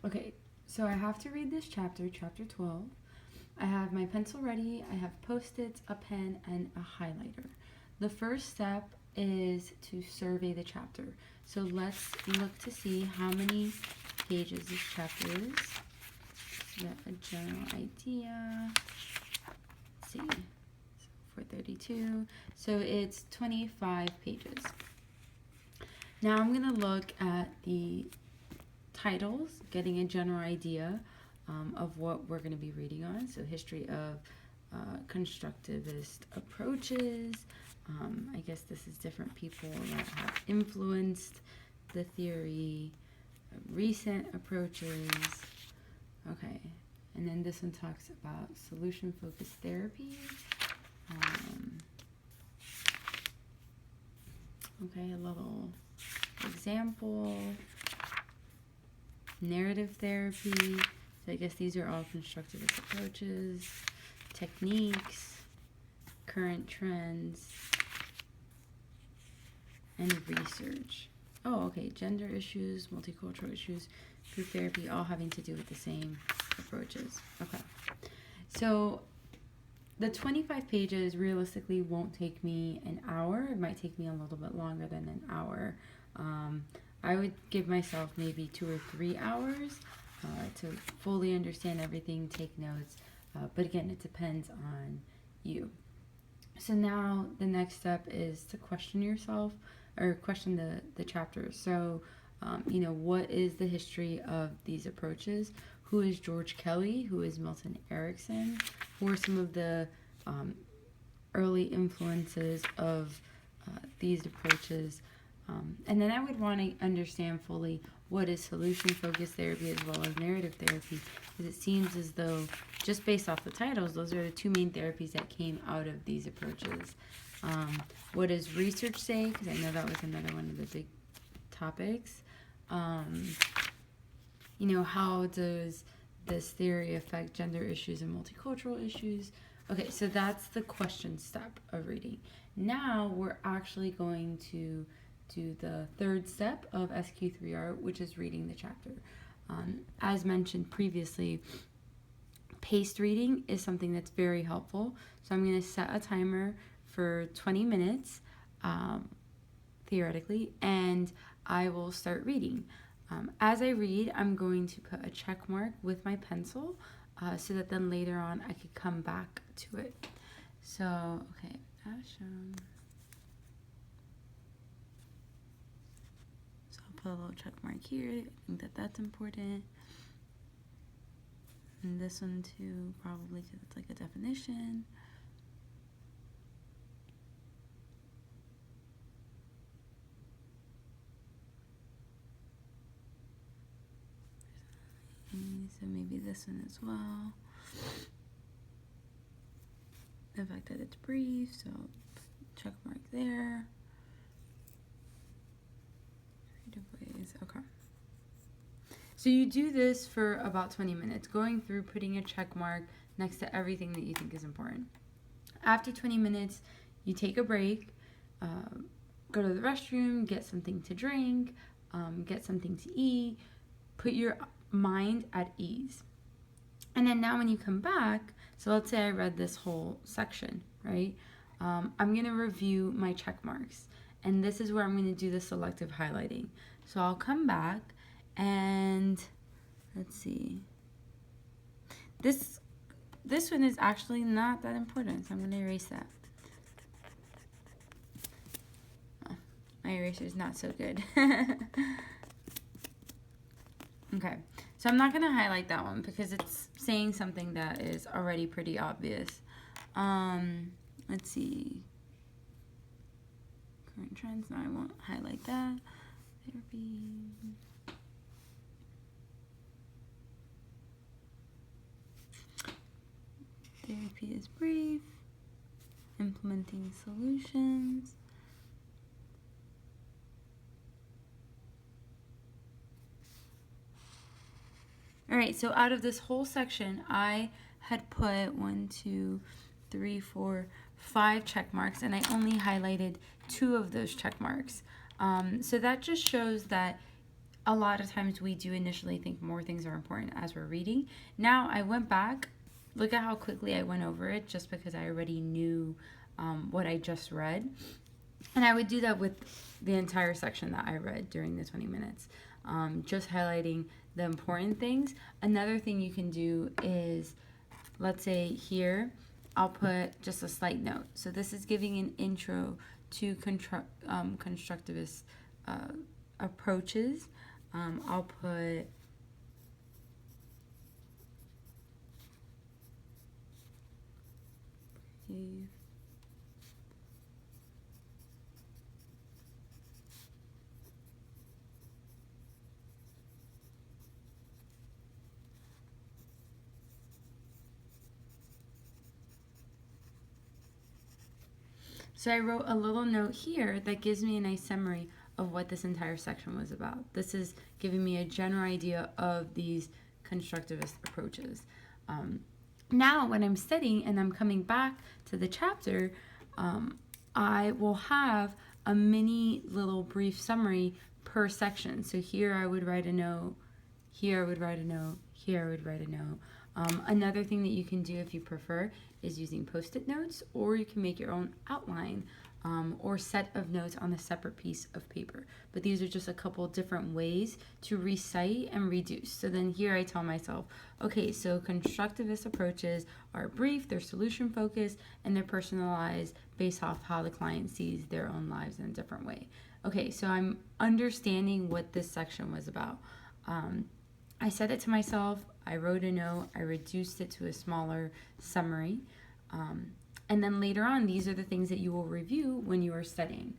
Okay, so I have to read this chapter, chapter 12. I have my pencil ready, I have post-its, a pen, and a highlighter. The first step is to survey the chapter. So let's look to see how many pages this chapter is. Get a general idea. Let's see, so 432. So it's 25 pages. Now I'm going to look at the titles, getting a general idea of what we're going to be reading on. So history of constructivist approaches. I guess this is different people that have influenced the theory, recent approaches. Okay, and then this one talks about solution-focused therapy. Okay, a little example. Narrative therapy. So I guess these are all constructivist approaches. Techniques, current trends, and research. Oh, okay, gender issues, multicultural issues, group therapy, all having to do with the same approaches. Okay, so the 25 pages realistically won't take me an hour. It might take me a little bit longer than an hour. I would give myself maybe 2 or 3 hours to fully understand everything, take notes. But again, it depends on you. So now the next step is to question yourself, or question the chapter. So, what is the history of these approaches? Who is George Kelly? Who is Milton Erickson? Who are some of the early influences of these approaches? And then I would want to understand fully what is solution-focused therapy as well as narrative therapy, because it seems as though, just based off the titles, those are the two main therapies that came out of these approaches. What does research say? Because I know that was another one of the big topics. How does this theory affect gender issues and multicultural issues? Okay, so that's the question step of reading. Now we're actually going to do the third step of SQ3R, which is reading the chapter. As mentioned previously, paced reading is something that's very helpful. So I'm going to set a timer for 20 minutes, theoretically, and I will start reading. As I read, I'm going to put a check mark with my pencil so that then later on I could come back to it. So, okay, passion. So I'll put a little check mark here. I think that that's important. And this one too, probably because it's like a definition. So maybe this one as well. The fact that it's brief, so check mark there. Creative ways, okay. So you do this for about 20 minutes, going through, putting a check mark next to everything that you think is important. After 20 minutes, you take a break, go to the restroom, get something to drink, get something to eat, put your mind at ease. And then now when you come back, so let's say I read this whole section, right? I'm going to review my check marks. And this is where I'm going to do the selective highlighting. So I'll come back and let's see. This one is actually not that important, so I'm going to erase that. Oh, my eraser is not so good. Okay, so I'm not going to highlight that one because it's saying something that is already pretty obvious. Let's see. Current trends. No, I won't highlight that. Therapy. Therapy is brief. Implementing solutions. All right, so out of this whole section, I had put 5 check marks, and I only highlighted 2 of those check marks. So that just shows that a lot of times we do initially think more things are important as we're reading. Now I went back, look at how quickly I went over it just because I already knew what I just read. And I would do that with the entire section that I read during the 20 minutes, just highlighting the important things. Another thing you can do is, let's say here, I'll put just a slight note. So this is giving an intro to constructivist approaches. I'll put so I wrote a little note here that gives me a nice summary of what this entire section was about. This is giving me a general idea of these constructivist approaches. Now, when I'm studying and I'm coming back to the chapter, I will have a mini little brief summary per section. So here I would write a note, here I would write a note, here I would write a note. Another thing that you can do if you prefer is using post-it notes, or you can make your own outline or set of notes on a separate piece of paper. But these are just a couple different ways to recite and reduce. So then here I tell myself, okay, so constructivist approaches are brief, they're solution focused, and they're personalized based off how the client sees their own lives in a different way. Okay, so I'm understanding what this section was about. I said it to myself, I wrote a note, I reduced it to a smaller summary, and then later on, these are the things that you will review when you are studying.